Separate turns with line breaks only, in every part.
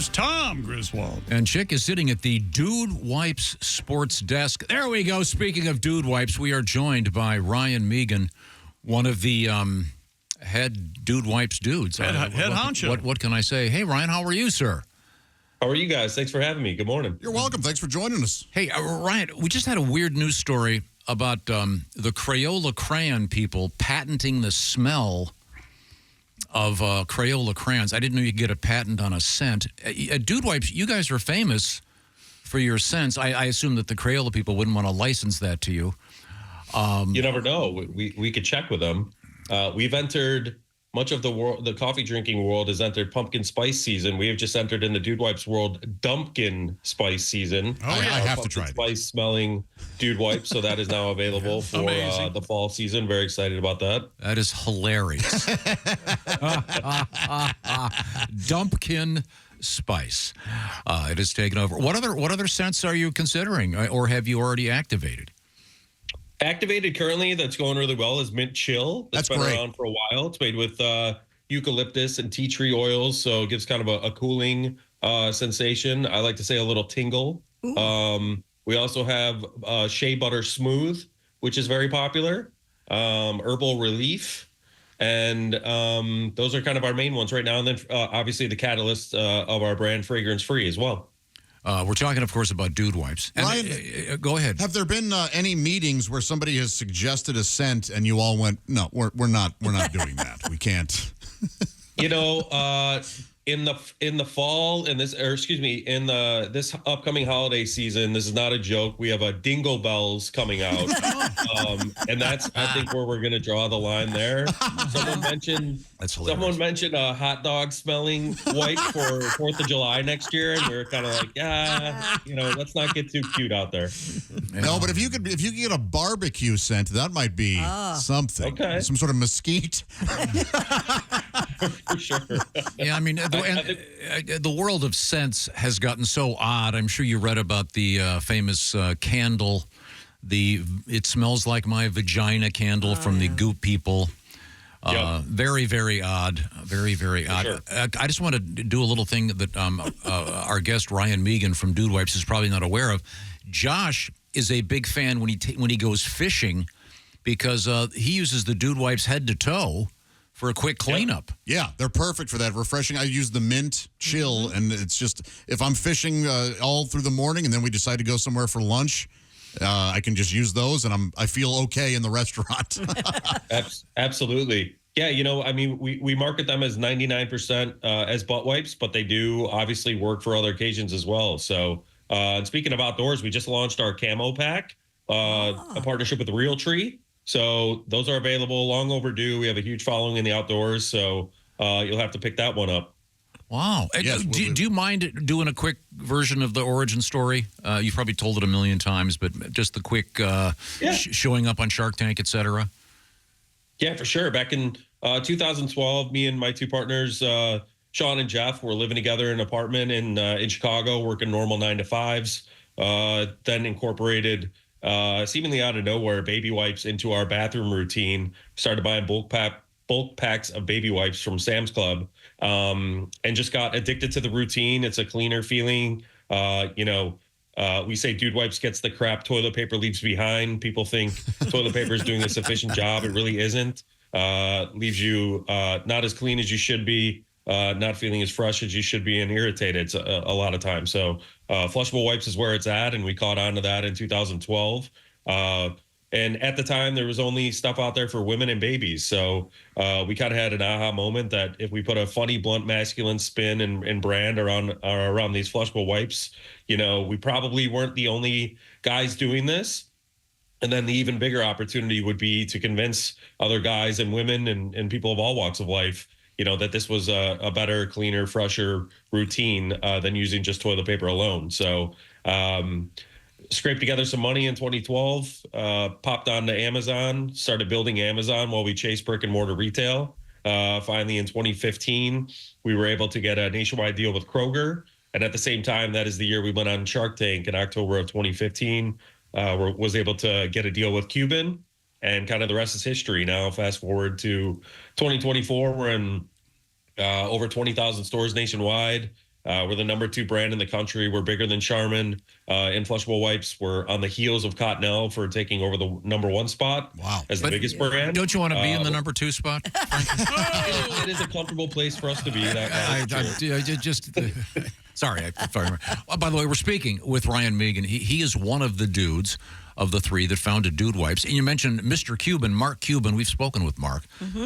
is Tom Griswold.
And Chick is sitting at the Dude Wipes sports desk. There we go. Speaking of Dude Wipes, we are joined by Ryan Meegan, one of the head Dude Wipes dudes.
Head honcho.
What can I say? Hey, Ryan, how are you, sir?
How are you guys? Thanks for having me. Good morning.
You're welcome. Thanks for joining us.
Hey, Ryan, we just had a weird news story about the Crayola crayon people patenting the smell of Crayola crayons. I didn't know you could get a patent on a scent. At Dude Wipes, you guys are famous for your scents. I assume that the Crayola people wouldn't want to license that to you.
You never know. We could check with them. We've entered much of the world. The coffee drinking world has entered pumpkin spice season. We have just entered in the Dude Wipes world Dumpkin spice season.
Oh, yeah. I have to try it.
Spice smelling Dude Wipes. So that is now available for the fall season. Very excited about that.
That is hilarious. Dumpkin spice. It has taken over. What other scents are you considering, or have you already activated?
Activated currently, that's going really well, is Mint Chill.
That's
been
great.
around for a while. It's made with eucalyptus and tea tree oils, so it gives kind of a cooling sensation. I like to say a little tingle. We also have Shea Butter Smooth, which is very popular. Herbal Relief. And those are kind of our main ones right now. And then obviously the catalyst of our brand, Fragrance Free, as well.
We're talking, of course, about Dude Wipes. And,
Ryan,
go ahead.
Have there been any meetings where somebody has suggested a scent and you all went, no, we're not doing that. We can't.
You know, in the fall, in this upcoming holiday season, this is not a joke. We have a Dingle Bells coming out, and that's I think where we're going to draw the line there. Someone mentioned a hot dog smelling wipe for 4th of July next year, and we were kind of like, let's not get too cute out there.
Yeah.
No, but if you could get a barbecue scent, that might be something.
Okay.
Some sort of mesquite.
For sure.
Yeah, I mean, the world of scents has gotten so odd. I'm sure you read about the famous candle, It Smells Like My Vagina candle from the Goop people.
Yep.
Very, very odd. Very, very odd.
Sure.
I just want to do a little thing that our guest, Ryan Meegan from Dude Wipes, is probably not aware of. Josh is a big fan when he goes fishing because he uses the Dude Wipes head to toe for a quick cleanup.
Yeah, they're perfect for that. Refreshing. I use the Mint Chill, and it's just, if I'm fishing all through the morning and then we decide to go somewhere for lunch, I can just use those, and I feel okay in the restaurant.
Absolutely. Yeah, I mean, we market them as 99% as butt wipes, but they do obviously work for other occasions as well. So, and speaking of outdoors, we just launched our camo pack, a partnership with Realtree. So those are available, long overdue. We have a huge following in the outdoors, so you'll have to pick that one up.
Wow.
Yes,
do you mind doing a quick version of the origin story? You've probably told it a million times, but just the quick showing up on Shark Tank, et cetera.
Yeah, for sure. Back in 2012, me and my two partners, Sean and Jeff, were living together in an apartment in Chicago, working normal 9-to-5s, then incorporated seemingly out of nowhere baby wipes into our bathroom routine. Started buying bulk packs of baby wipes from Sam's Club, and just got addicted to the routine. It's a cleaner feeling. We say Dude Wipes gets the crap toilet paper leaves behind. People think toilet paper is doing a sufficient job. It really isn't. Leaves you not as clean as you should be, not feeling as fresh as you should be, and irritated a lot of times. So flushable wipes is where it's at, and we caught on to that in 2012. And at the time, there was only stuff out there for women and babies. So we kind of had an aha moment that if we put a funny, blunt, masculine spin and brand around these flushable wipes, we probably weren't the only guys doing this. And then the even bigger opportunity would be to convince other guys and women and people of all walks of life, that this was a better, cleaner, fresher routine than using just toilet paper alone. So scraped together some money in 2012, popped onto Amazon, started building Amazon while we chased brick and mortar retail. Finally, in 2015, we were able to get a nationwide deal with Kroger. And at the same time, that is the year we went on Shark Tank in October of 2015. Was able to get a deal with Cuban, and kind of the rest is history. Now, fast forward to 2024, we're in over 20,000 stores nationwide. We're the number 2 brand in the country. We're bigger than Charmin. Influshable wipes. We're on the heels of Cottonelle for taking over the number 1 spot.
Wow.
As the biggest brand.
Don't you want to be in the number 2 spot?
It is a comfortable place for us to be.
Sorry. By the way, we're speaking with Ryan Meegan. He is one of the dudes of the 3 that founded Dude Wipes. And you mentioned Mr. Cuban, Mark Cuban. We've spoken with Mark,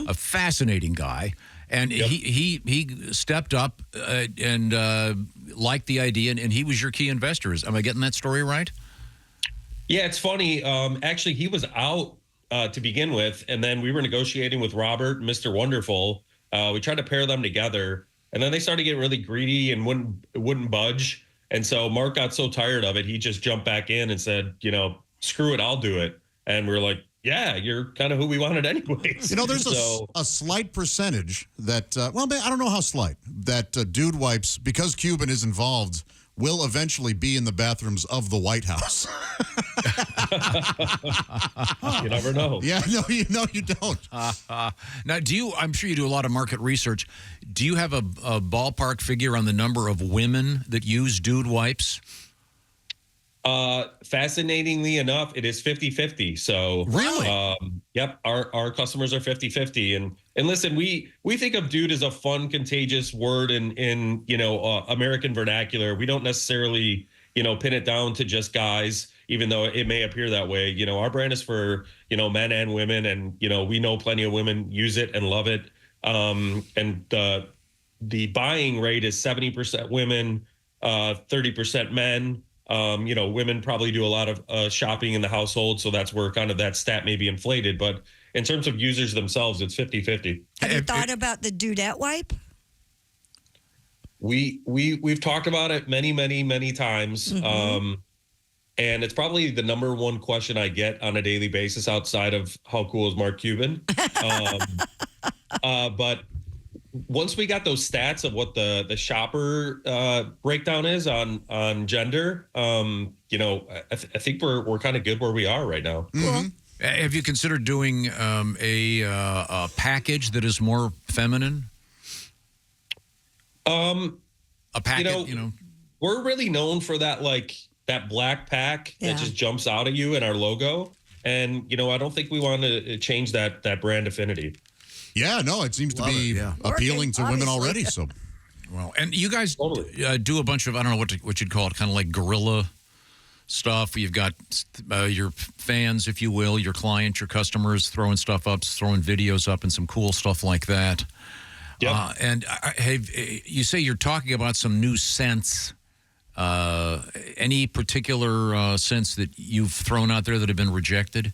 a fascinating guy. And he stepped up and liked the idea, and he was your key investor. Am I getting that story right?
Yeah, it's funny. Actually, he was out to begin with, and then we were negotiating with Robert, Mr. Wonderful. We tried to pair them together, and then they started getting really greedy and wouldn't budge. And so Mark got so tired of it, he just jumped back in and said, screw it, I'll do it. And we're like, yeah, you're kind of who we wanted anyways.
There's a slight percentage that, I don't know how slight, that Dude Wipes, because Cuban is involved, will eventually be in the bathrooms of the White House.
You never know.
Yeah, no, you don't.
Now, I'm sure you do a lot of market research. Do you have a ballpark figure on the number of women that use Dude Wipes?
Fascinatingly enough, it is 50-50. So
really,
yep, our customers are 50-50. And listen, we think of dude as a fun, contagious word in American vernacular. We don't necessarily, pin it down to just guys, even though it may appear that way. Our brand is for, men and women, and, we know plenty of women use it and love it. And the buying rate is 70% women, 30% men. Women probably do a lot of shopping in the household, so that's where kind of that stat may be inflated. But in terms of users themselves, it's 50-50.
Have you thought about the Dudette wipe?
We've talked about it many, many, many times. And it's probably the number 1 question I get on a daily basis outside of how cool is Mark Cuban. But once we got those stats of what the shopper breakdown is on gender, I think we're kind of good where we are right now.
Cool.
Have you considered doing a package that is more feminine? A package,
we're really known for that, that black pack that just jumps out at you in our logo. And, I don't think we want to change that brand affinity.
Yeah, no, it seems to be appealing to women already. So,
well, and you guys do a bunch of, I don't know what you'd call it, kind of like guerrilla stuff. You've got your fans, if you will, your clients, your customers throwing stuff up, throwing videos up, and some cool stuff like that. Yeah. And you say you're talking about some new scents. Any particular scents that you've thrown out there that have been rejected?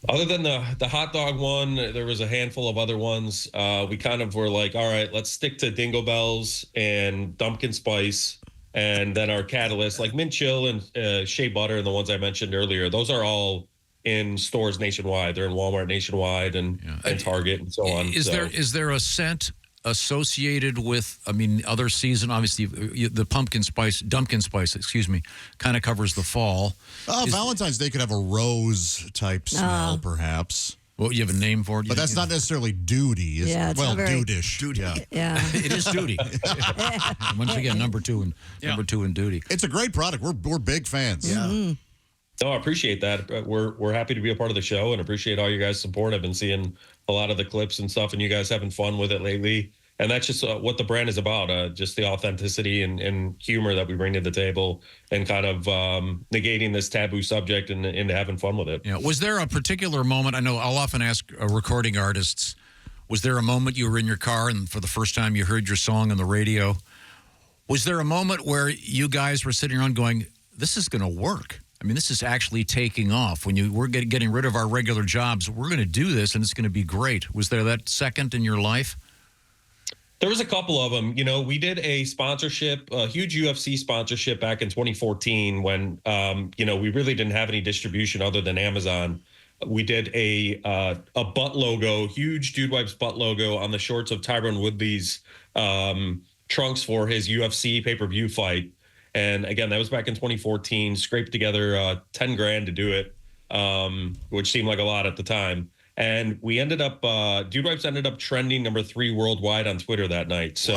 Other than the hot dog one, there was a handful of other ones. We kind of were like, all right, let's stick to Dingo Bells and Dumpkin Spice, and then our catalyst, like Mint Chill and Shea Butter, and the ones I mentioned earlier. Those are all in stores nationwide. They're in Walmart nationwide and Target and so on.
Is there a scent associated with, other season, obviously the Dumpkin Spice, kind of covers the fall.
Valentine's Day could have a rose type smell, perhaps.
Well, you have a name for it?
But that's not necessarily duty. Dude-ish.
Duty. Yeah.
It is duty. Once again, number two in duty.
It's a great product. We're big fans.
Yeah. Mm-hmm.
No, I appreciate that. We're happy to be a part of the show and appreciate all you guys' support. I've been seeing a lot of the clips and stuff, and you guys having fun with it lately. And that's just what the brand is about, just the authenticity and humor that we bring to the table, and kind of negating this taboo subject and having fun with it.
Yeah. Was there a particular moment? I know I'll often ask recording artists, was there a moment you were in your car and for the first time you heard your song on the radio? Was there a moment where you guys were sitting around going, this is going to work? This is actually taking off. When we're getting rid of our regular jobs, we're going to do this and it's going to be great. Was there that second in your life?
There was a couple of them. We did a sponsorship, a huge UFC sponsorship back in 2014 when, we really didn't have any distribution other than Amazon. We did a butt logo, huge Dude Wipes butt logo on the shorts of Tyron Woodley's trunks for his UFC pay-per-view fight. And again, that was back in 2014, scraped together $10,000 to do it, which seemed like a lot at the time. And we ended up, Dude Wipes ended up trending number 3 worldwide on Twitter that night. So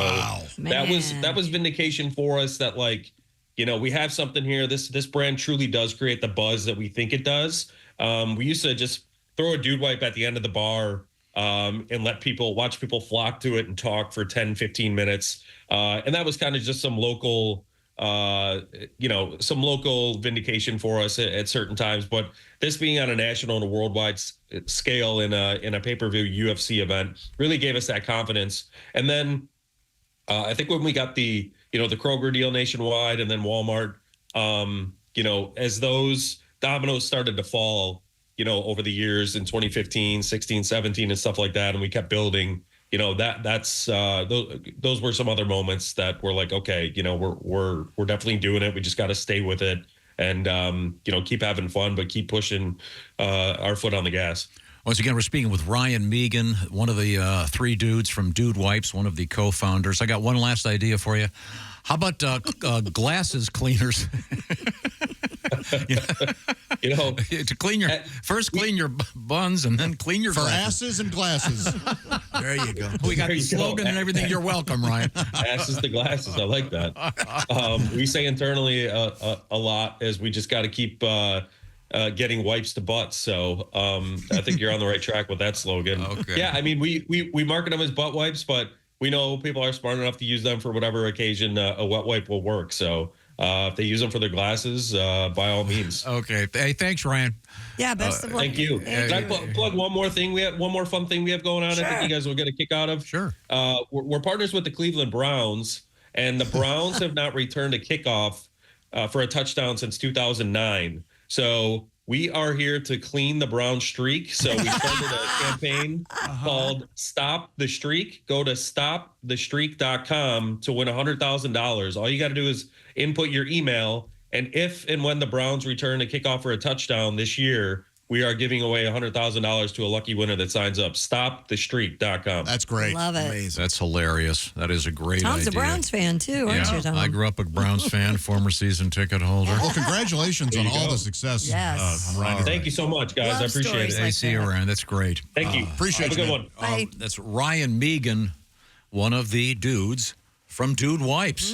that was vindication for us that, like, we have something here. This brand truly does create the buzz that we think it does. We used to just throw a Dude Wipe at the end of the bar and watch people flock to it and talk for 10, 15 minutes. And that was kind of just some local vindication for us at certain times. But this being on a national and a worldwide scale in a pay-per-view UFC event really gave us that confidence. And then I think when we got the Kroger deal nationwide and then Walmart, as those dominoes started to fall, over the years in 2015, 16, 17 and stuff like that, and we kept building, those were some other moments that were like, okay, we're definitely doing it. We just got to stay with it and, keep having fun, but keep pushing our foot on the gas.
Once again, we're speaking with Ryan Meegan, one of the 3 dudes from Dude Wipes, one of the co-founders. I got one last idea for you. How about glasses cleaners? To clean your clean your buns and then clean your glasses.
asses and glasses.
There you go. We got the slogan and everything. You're welcome, Ryan.
Asses to glasses. I like that. We say internally a lot is we just got to keep getting wipes to butts. So I think you're on the right track with that slogan.
Okay.
Yeah, I mean, we market them as butt wipes, but we know people are smart enough to use them for whatever occasion a wet wipe will work. So if they use them for their glasses, by all means.
Okay. Hey, thanks, Ryan.
Yeah, best of luck.
Thank you. Can I plug one more thing? We have one more fun thing we have going on.
Sure.
I think you guys will get a kick out of.
Sure.
We're partners with the Cleveland Browns, and the Browns have not returned a kickoff for a touchdown since 2009. So we are here to clean the Brown streak. So we started a campaign called Stop the Streak. Go to stopthestreak.com to win $100,000. All you got to do is input your email. And if and when the Browns return a kickoff for a touchdown this year, we are giving away $100,000 to a lucky winner that signs up. StopTheStreak.com.
That's great.
Love it.
Amazing. That's hilarious. That is a great
Tom's
idea.
a Browns fan, too, aren't you, Tom?
I grew up a Browns fan, former season ticket holder.
Well, congratulations on all the success.
Yes.
Ryan.
Thank you so much, guys.
Love
I appreciate
stories
it.
Hey,
like
see you
that.
around. That's great.
Thank you.
Appreciate
Have a
you,
good
man.
one.
Bye.
That's Ryan Meegan, one of the dudes from Dude Wipes.